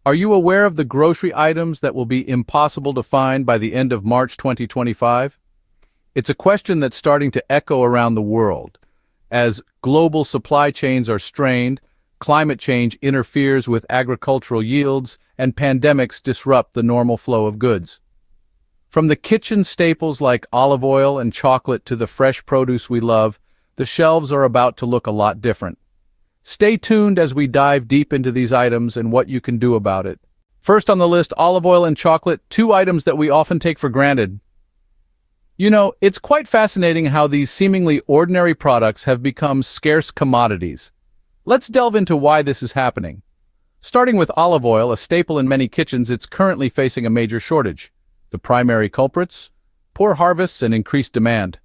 Are you aware of the grocery items that will be impossible to find by the end of March 2025? It's a question that's starting to echo around the world. As global supply chains are strained, climate change interferes with agricultural yields, and pandemics disrupt the normal flow of goods. From the kitchen staples like olive oil and chocolate to the fresh produce we love, the shelves are about to look a lot different. Stay tuned as we dive deep into these items and what you can do about it. First on the list, olive oil and chocolate, two items that we often take for granted. You know, it's quite fascinating how these seemingly ordinary products have become scarce commodities. Let's delve into why this is happening. Starting with olive oil, a staple in many kitchens, it's currently facing a major shortage. The primary culprits? Poor harvests and increased demand.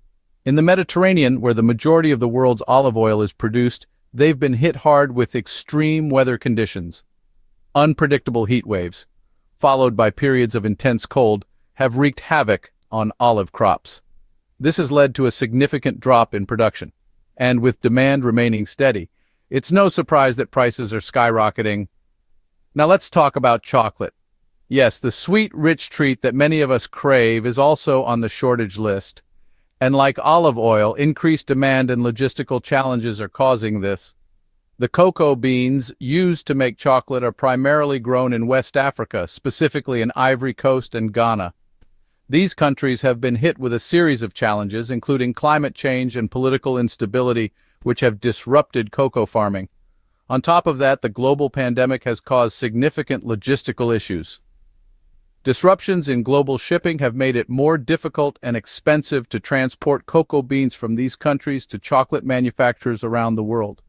In the Mediterranean, where the majority of the world's olive oil is produced, they've been hit hard with extreme weather conditions. Unpredictable heat waves, followed by periods of intense cold, have wreaked havoc on olive crops. This has led to a significant drop in production. And with demand remaining steady, it's no surprise that prices are skyrocketing. Now let's talk about chocolate. Yes, the sweet, rich treat that many of us crave is also on the shortage list. And like olive oil, increased demand and logistical challenges are causing this. The cocoa beans used to make chocolate are primarily grown in West Africa, specifically in Ivory Coast and Ghana. These countries have been hit with a series of challenges, including climate change and political instability, which have disrupted cocoa farming. On top of that, the global pandemic has caused significant logistical issues. Disruptions in global shipping have made it more difficult and expensive to transport cocoa beans from these countries to chocolate manufacturers around the world.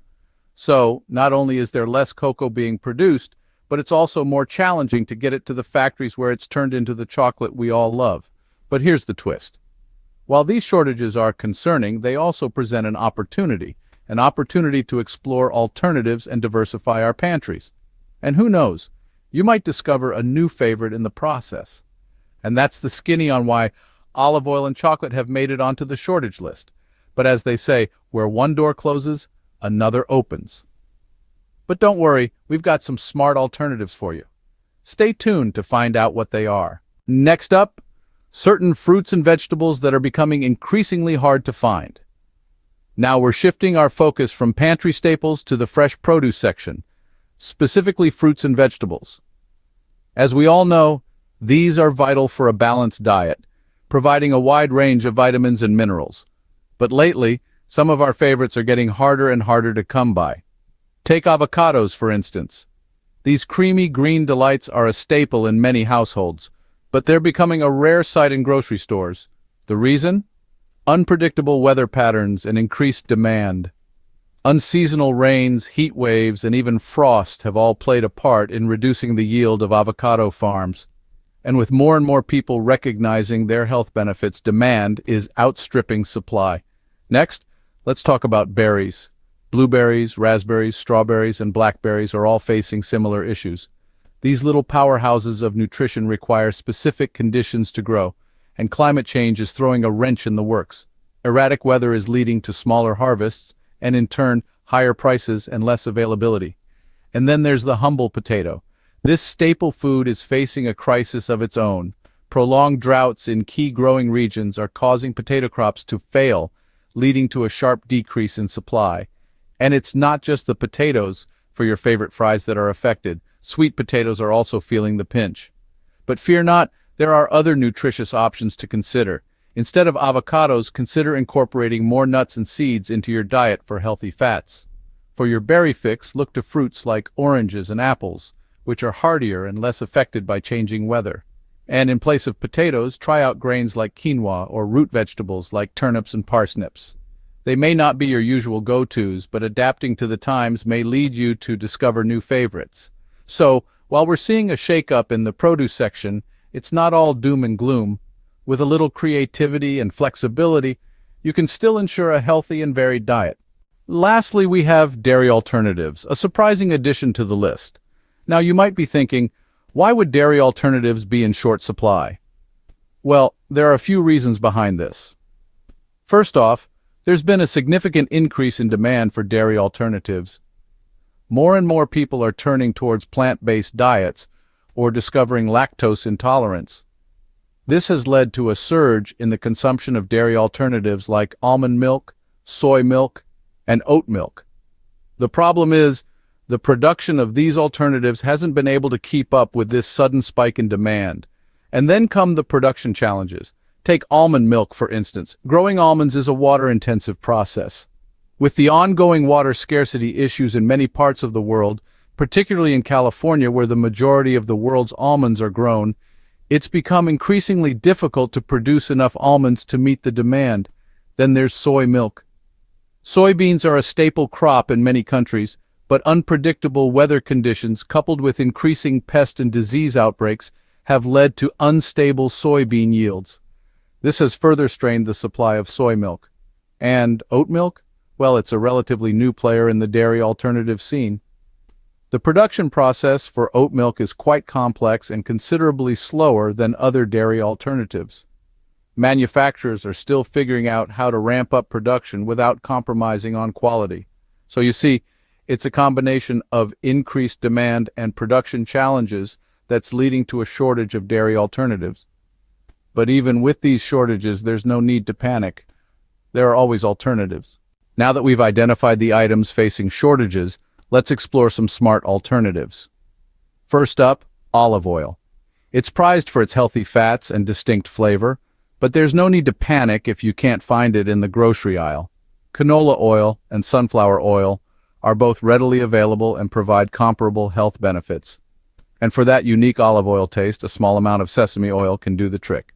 So, not only is there less cocoa being produced, but it's also more challenging to get it to the factories where it's turned into the chocolate we all love. But here's the twist. While these shortages are concerning, they also present an opportunity to explore alternatives and diversify our pantries. And who knows, you might discover a new favorite in the process. And that's the skinny on why olive oil and chocolate have made it onto the shortage list. But as they say, where one door closes, another opens. But don't worry, we've got some smart alternatives for you. Stay tuned to find out what they are. Next up, certain fruits and vegetables that are becoming increasingly hard to find. Now we're shifting our focus from pantry staples to the fresh produce section, specifically fruits and vegetables. As we all know, these are vital for a balanced diet, providing a wide range of vitamins and minerals. But lately, some of our favorites are getting harder and harder to come by. Take avocados, for instance. These creamy green delights are a staple in many households, but they're becoming a rare sight in grocery stores. The reason? Unpredictable weather patterns and increased demand. Unseasonal rains, heat waves, and even frost have all played a part in reducing the yield of avocado farms. And with more and more people recognizing their health benefits, demand is outstripping supply. Next, let's talk about berries. Blueberries, raspberries, strawberries, and blackberries are all facing similar issues. These little powerhouses of nutrition require specific conditions to grow, and climate change is throwing a wrench in the works. Erratic weather is leading to smaller harvests, and in turn, higher prices and less availability. And then there's the humble potato. This staple food is facing a crisis of its own. Prolonged droughts in key growing regions are causing potato crops to fail, leading to a sharp decrease in supply. And it's not just the potatoes for your favorite fries that are affected. Sweet potatoes are also feeling the pinch. But fear not, there are other nutritious options to consider. Instead of avocados, consider incorporating more nuts and seeds into your diet for healthy fats. For your berry fix, look to fruits like oranges and apples, which are hardier and less affected by changing weather. And in place of potatoes, try out grains like quinoa or root vegetables like turnips and parsnips. They may not be your usual go-tos, but adapting to the times may lead you to discover new favorites. So, while we're seeing a shake-up in the produce section, it's not all doom and gloom. With a little creativity and flexibility, you can still ensure a healthy and varied diet. Lastly, we have dairy alternatives, a surprising addition to the list. Now, you might be thinking, why would dairy alternatives be in short supply? Well, there are a few reasons behind this. First off, there's been a significant increase in demand for dairy alternatives. More and more people are turning towards plant-based diets, or discovering lactose intolerance. This has led to a surge in the consumption of dairy alternatives like almond milk, soy milk, and oat milk. The problem is, the production of these alternatives hasn't been able to keep up with this sudden spike in demand. And then come the production challenges. Take almond milk, for instance. Growing almonds is a water-intensive process. With the ongoing water scarcity issues in many parts of the world, particularly in California where the majority of the world's almonds are grown, it's become increasingly difficult to produce enough almonds to meet the demand. Then there's soy milk. Soybeans are a staple crop in many countries, but unpredictable weather conditions coupled with increasing pest and disease outbreaks have led to unstable soybean yields. This has further strained the supply of soy milk. And oat milk? Well, it's a relatively new player in the dairy alternative scene. The production process for oat milk is quite complex and considerably slower than other dairy alternatives. Manufacturers are still figuring out how to ramp up production without compromising on quality. So you see, it's a combination of increased demand and production challenges that's leading to a shortage of dairy alternatives. But even with these shortages, there's no need to panic. There are always alternatives. Now that we've identified the items facing shortages, let's explore some smart alternatives. First up, olive oil. It's prized for its healthy fats and distinct flavor, but there's no need to panic if you can't find it in the grocery aisle. Canola oil and sunflower oil are both readily available and provide comparable health benefits. And for that unique olive oil taste, a small amount of sesame oil can do the trick.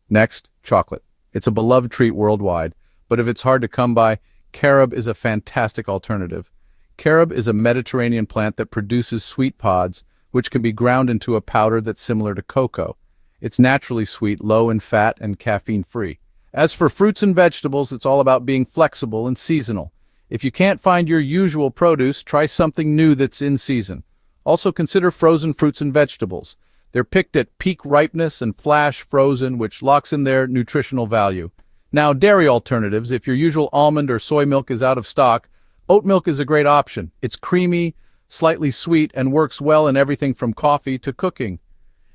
Next, chocolate. It's a beloved treat worldwide, but if it's hard to come by, carob is a fantastic alternative. Carob is a Mediterranean plant that produces sweet pods, which can be ground into a powder that's similar to cocoa. It's naturally sweet, low in fat, and caffeine-free. As for fruits and vegetables, it's all about being flexible and seasonal. If you can't find your usual produce, try something new that's in season. Also consider frozen fruits and vegetables. They're picked at peak ripeness and flash frozen, which locks in their nutritional value. Now, dairy alternatives. If your usual almond or soy milk is out of stock, oat milk is a great option. It's creamy, slightly sweet, and works well in everything from coffee to cooking.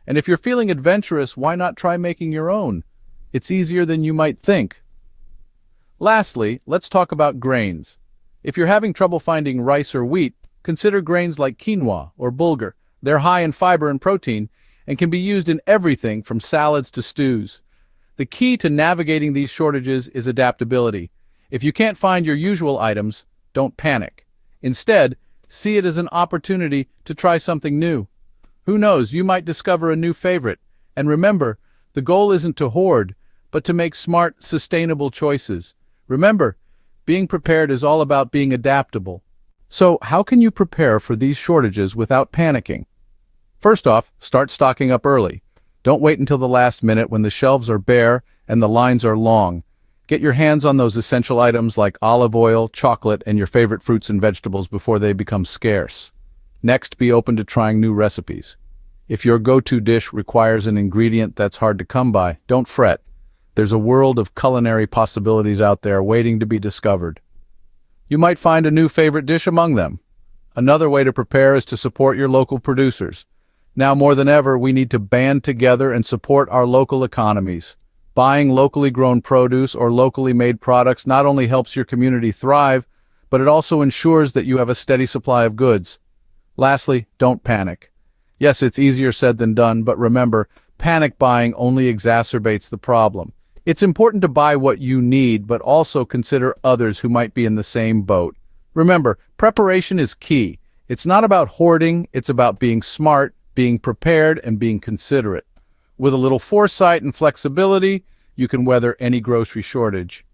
And if you're feeling adventurous, why not try making your own? It's easier than you might think. Lastly, let's talk about grains. If you're having trouble finding rice or wheat, consider grains like quinoa or bulgur. They're high in fiber and protein and can be used in everything from salads to stews. The key to navigating these shortages is adaptability. If you can't find your usual items, don't panic. Instead, see it as an opportunity to try something new. Who knows, you might discover a new favorite. And remember, the goal isn't to hoard, but to make smart, sustainable choices. Remember, being prepared is all about being adaptable. So, how can you prepare for these shortages without panicking? First off, start stocking up early. Don't wait until the last minute when the shelves are bare and the lines are long. Get your hands on those essential items like olive oil, chocolate, and your favorite fruits and vegetables before they become scarce. Next, be open to trying new recipes. If your go-to dish requires an ingredient that's hard to come by, don't fret. There's a world of culinary possibilities out there waiting to be discovered. You might find a new favorite dish among them. Another way to prepare is to support your local producers. Now more than ever, we need to band together and support our local economies. Buying locally grown produce or locally made products not only helps your community thrive, but it also ensures that you have a steady supply of goods. Lastly, don't panic. Yes, it's easier said than done, but remember, panic buying only exacerbates the problem. It's important to buy what you need, but also consider others who might be in the same boat. Remember, preparation is key. It's not about hoarding, it's about being smart, being prepared, and being considerate. With a little foresight and flexibility, you can weather any grocery shortage.